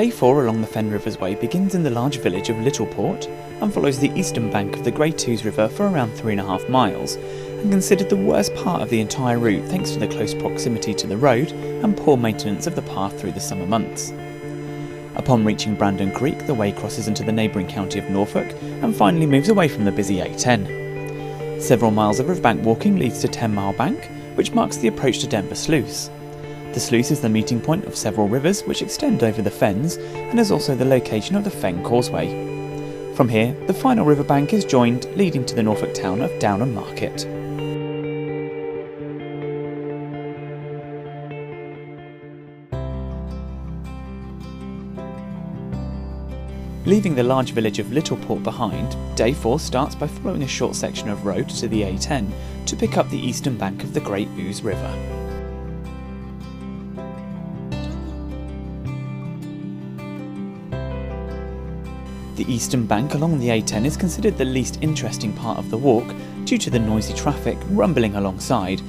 Day 4 along the Fen Rivers Way begins in the large village of Littleport and follows the eastern bank of the Great Ouse River for around 3.5 miles, and considered the worst part of the entire route thanks to the close proximity to the road and poor maintenance of the path through the summer months. Upon reaching Brandon Creek, the way crosses into the neighbouring county of Norfolk and finally moves away from the busy A10. Several miles of riverbank walking leads to 10 Mile Bank, which marks the approach to Denver Sluice. The sluice is the meeting point of several rivers which extend over the fens and is also the location of the Fen Causeway. From here, the final riverbank is joined, leading to the Norfolk town of Downham Market. Leaving the large village of Littleport behind, Day 4 starts by following a short section of road to the A10 to pick up the eastern bank of the Great Ouse River. The eastern bank along the A10 is considered the least interesting part of the walk due to the noisy traffic rumbling alongside,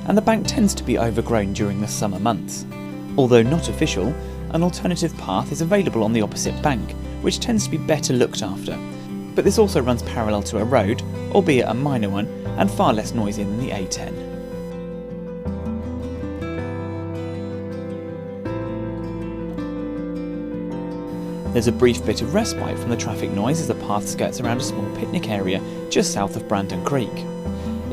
and the bank tends to be overgrown during the summer months. Although not official, an alternative path is available on the opposite bank, which tends to be better looked after, but this also runs parallel to a road, albeit a minor one, and far less noisy than the A10. There's a brief bit of respite from the traffic noise as the path skirts around a small picnic area just south of Brandon Creek.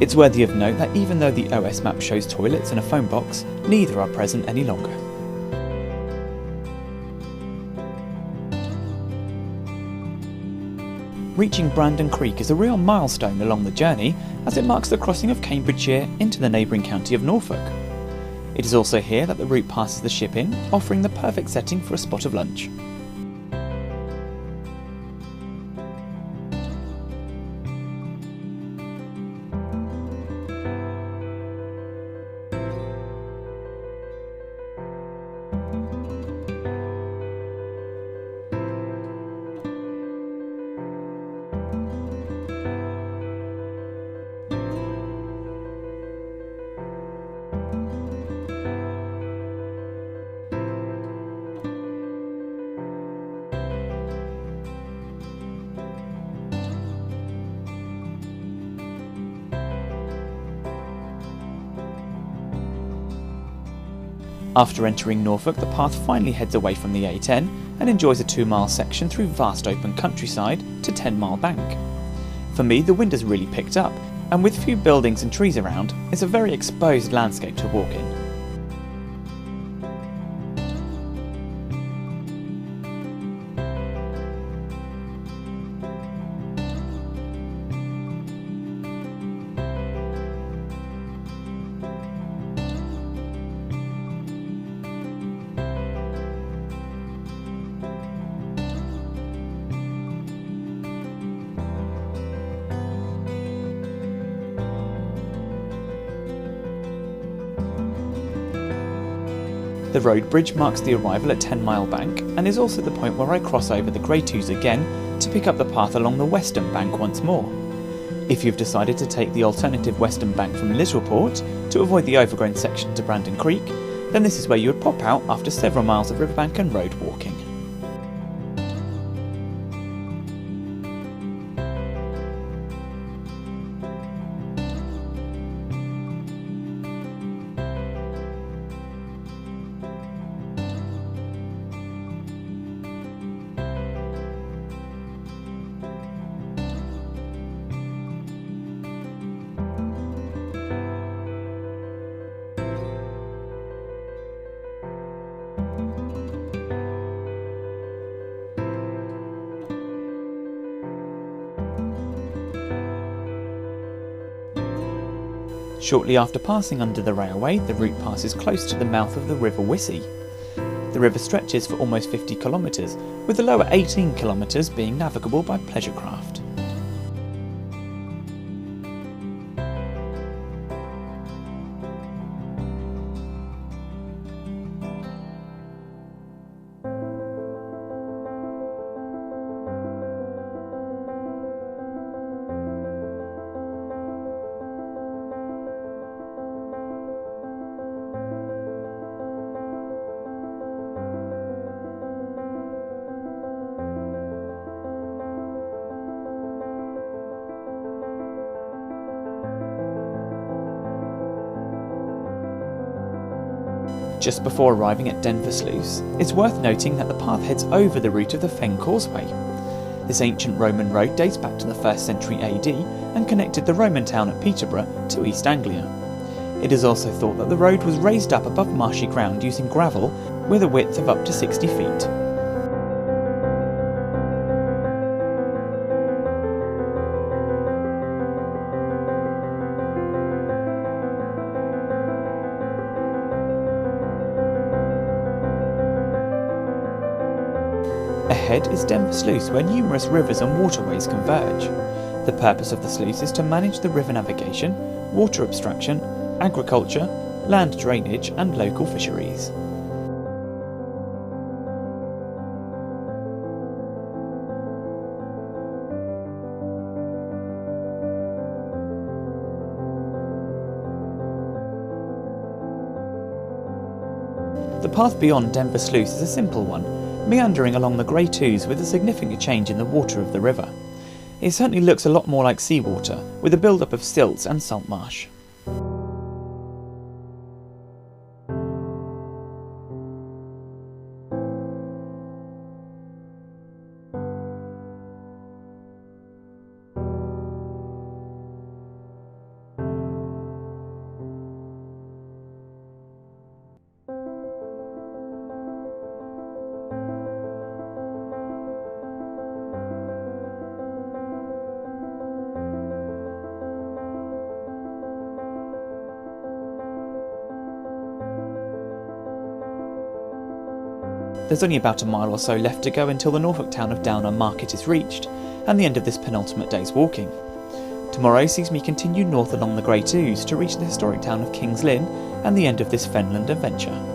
It's worthy of note that even though the OS map shows toilets and a phone box, neither are present any longer. Reaching Brandon Creek is a real milestone along the journey, as it marks the crossing of Cambridgeshire into the neighbouring county of Norfolk. It is also here that the route passes the ship inn, offering the perfect setting for a spot of lunch. After entering Norfolk, the path finally heads away from the A10 and enjoys a 2-mile section through vast open countryside to 10 Mile Bank. For me, the wind has really picked up, and with few buildings and trees around, it's a very exposed landscape to walk in. The road bridge marks the arrival at 10 Mile Bank and is also the point where I cross over the Great Ouse again to pick up the path along the western bank once more. If you've decided to take the alternative western bank from Littleport to avoid the overgrown section to Brandon Creek, then this is where you would pop out after several miles of riverbank and road walking. Shortly after passing under the railway, the route passes close to the mouth of the River Wissey. The river stretches for almost 50 kilometres, with the lower 18 kilometres being navigable by pleasure craft. Just before arriving at Denver Sluice, it's worth noting that the path heads over the route of the Fen Causeway. This ancient Roman road dates back to the 1st century AD and connected the Roman town of Peterborough to East Anglia. It is also thought that the road was raised up above marshy ground using gravel with a width of up to 60 feet. Ahead is Denver Sluice, where numerous rivers and waterways converge. The purpose of the sluice is to manage the river navigation, water abstraction, agriculture, land drainage and local fisheries. The path beyond Denver Sluice is a simple one, meandering along the Great Ouse with a significant change in the water of the river. It certainly looks a lot more like seawater, with a build-up of silts and salt marsh. There's only about a mile or so left to go until the Norfolk town of Downham Market is reached, and the end of this penultimate day's walking. Tomorrow sees me continue north along the Great Ouse to reach the historic town of Kings Lynn and the end of this Fenland adventure.